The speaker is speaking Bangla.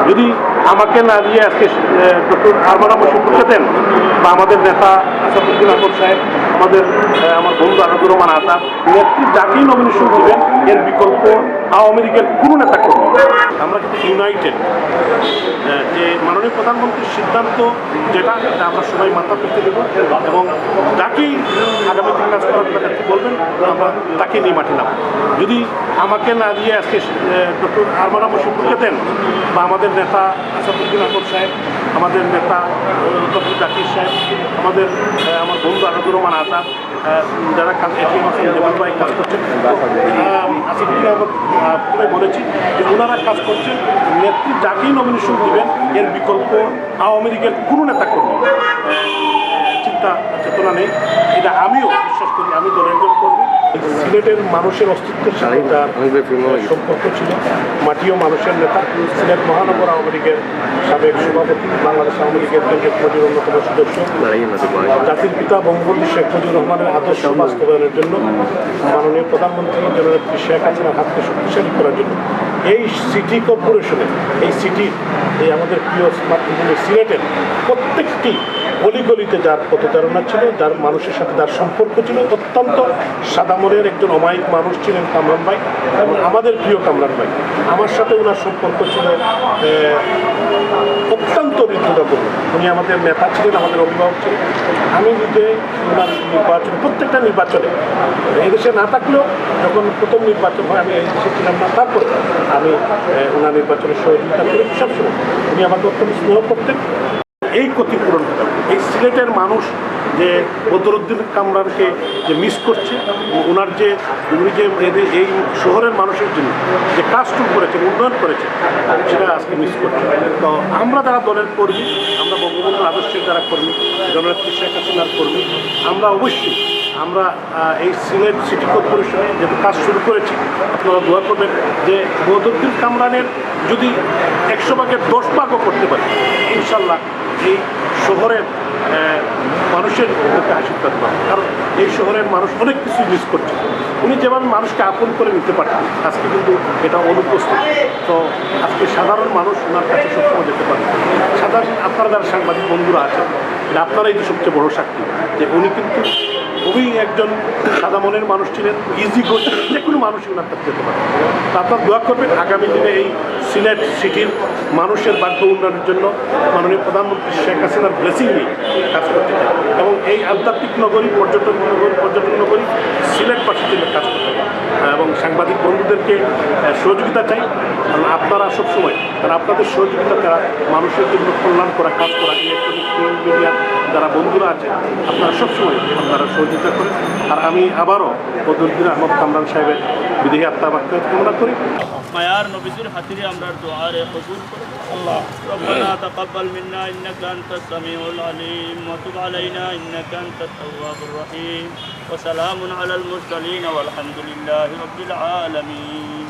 যদি আমাকে না দিয়ে আজকে ডক্টর আরমান বসিরকে দেন বা আমাদের নেতা আসাদুদ্দিন আহমদ সাহেব, আমার বন্ধু আসাদুর রহমান আজাদ নেত্রী যাকেই নমিনেশন দেবেন এর বিকল্প আওয়ামী লীগের কোনো নেতা করবে। আমরা কিন্তু ইউনাইটেড যে মাননীয় প্রধানমন্ত্রীর সিদ্ধান্ত যেটা আমরা সবাই মাথা পেতে দেব এবং যাকেই আগামীতে কাজ করার নেত্রী বলবেন আমরা তাকে নিয়ে মাঠে নাম। যদি আমাকে না দিয়ে আজকে ডক্টর আরমান বসিরকে দেন বা আমাদের নেতা আসাদুদ্দিন আহমদ সাহেব, আমাদের নেতা ডক্টর জাকির সাহেব, আমার বন্ধু আসাদুর রহমান আজাদ যারা কাজ ভাই কাজ করছেন, আসাদুদ্দিন আহমদ বলেছি যে ওনারা কাজ করছেন, নেত্রী যাকেই নমিনেশন দেবেন এর বিকল্প আওয়ামী লীগের কোনো নেতা কর্মী চিন্তা চেতনা নেই। এটা আমিও বিশ্বাস করি, আমি দলের একজন কর্মী। সিলেটের মানুষের অস্তিত্বের সাথে তার সম্পর্ক ছিল। মাটিও মানুষের নেতা, সিলেট মহানগর আওয়ামী লীগের সাবেক সভাপতি, বাংলাদেশ আওয়ামী লীগের কেন্দ্রীয় কমিটির অন্যতম সদস্য, জাতির পিতা বঙ্গবন্ধু শেখ মুজিবুর রহমানের আদর্শ বাস্তবায়নের জন্য মাননীয় প্রধানমন্ত্রী জননেত্রী শেখ হাসিনার হাতকে শক্তিশালী করার জন্য এই সিটি কর্পোরেশনে, এই সিটির এই আমাদের প্রিয় স্মার্টফোনের সিলেটের প্রত্যেকটি অলিগলিতে যার পথচারণা ছিল, যার মানুষের সাথে যার সম্পর্ক ছিল, অত্যন্ত সাদা মনের একজন অমায়িক মানুষ ছিলেন কামরান ভাই, এবং আমাদের প্রিয় কামরান ভাই। আমার সাথে ওনার সম্পর্ক ছিল অত্যন্ত হৃদয়পূর্ণ। উনি আমাদের নেতা ছিলেন, আমাদের অভিভাবক ছিলেন। আমি নিজে ওনার নির্বাচন, প্রত্যেকটা নির্বাচনে এদেশে না থাকলেও যখন প্রথম নির্বাচন হয় আমি এদেশে ছিলাম না, তারপরে আমি ওনার নির্বাচনের সহযোগিতা করি সবসময়। উনি আমাকে অত্যন্ত স্নেহ করতেন। এই ক্ষতিপূরণ এই সিলেটের মানুষ যে বদরুদ্দিন কামরানকে যে মিস করছে, ওনার যে উনি যে এই শহরের মানুষের জন্য যে কাজটুকু করেছে, উন্নয়ন করেছে, সেটা আজকে মিস করছে। তো আমরা যারা দলের কর্মী, আমরা বঙ্গবন্ধুর আদর্শের যারা কর্মী, জননেত্রী শেখ হাসিনার কর্মী, আমরা অবশ্যই আমরা এই সিলেট সিটি কর্পোরেশনে যেহেতু কাজ শুরু করেছি, আপনারা দোয়া করবেন যে বদরুদ্দিন কামরানের যদি 100 ভাগের 10 ভাগও করতে পারে, ইনশাল্লাহ এই শহরের মানুষের মুখে হাসি থাকবে। কারণ এই শহরের মানুষ অনেক কিছু মিস করছে। উনি যেমন মানুষকে আপন করে নিতে পারতেন, আজকে কিন্তু এটা অনুপস্থিত। তো আজকে সাধারণ মানুষ ওনার কাছে সবসময় যেতে পারে। সাধারণ আপনারা যারা সাংবাদিক বন্ধুরা আছেন, এটা আপনারাই যে সবচেয়ে বড় সাক্ষী যে উনি কিন্তু খুবই একজন সাদা মনের মানুষ ছিলেন, ইজি করছেন, যে কোনো মানুষই ওনার কাছে যেতে পারে। তো আপনার দোয়া করবেন আগামী দিনে এই সিলেট সিটির মানুষের ভাগ্য উন্নয়নের জন্য মাননীয় প্রধানমন্ত্রী শেখ হাসিনার ব্লেসিং নিয়ে কাজ করতে চাই এবং এই আধ্যাত্মিক নগরী, পর্যটন নগরী সিলেটবাসীর জন্য কাজ করতে চাই এবং সাংবাদিক বন্ধুদেরকে সহযোগিতা চাই। কারণ আপনারা সবসময়, কারণ আপনাদের সহযোগিতা ছাড়া মানুষের জন্য কল্যাণ করা, কাজ করা, ইলেকট্রনিক মিডিয়া যারা বন্ধুরা আছেন, আপনারা সবসময় আপনারা সহযোগিতা করেন। আর আমি আবারও বদরুদ্দিন আহমদ কামরান সাহেবের বিদেহী আত্মা বাক্যাত কামনা করি। মায়ার নবীজির খাতিরে আমরা দোয়া রে কবুল করি। আল্লাহ রব্বানা তাকাব্বাল মিন্না ইন্নাকা আনতাস সামিউল আলিম ওয়া তুব আলাইনা ইন্নাকা আনতাত তাওয়াবুর রহিম ওয়া সালামুন আলাল মুরসালিন ওয়া আলহামদুলিল্লাহি রাব্বিল আলামিন।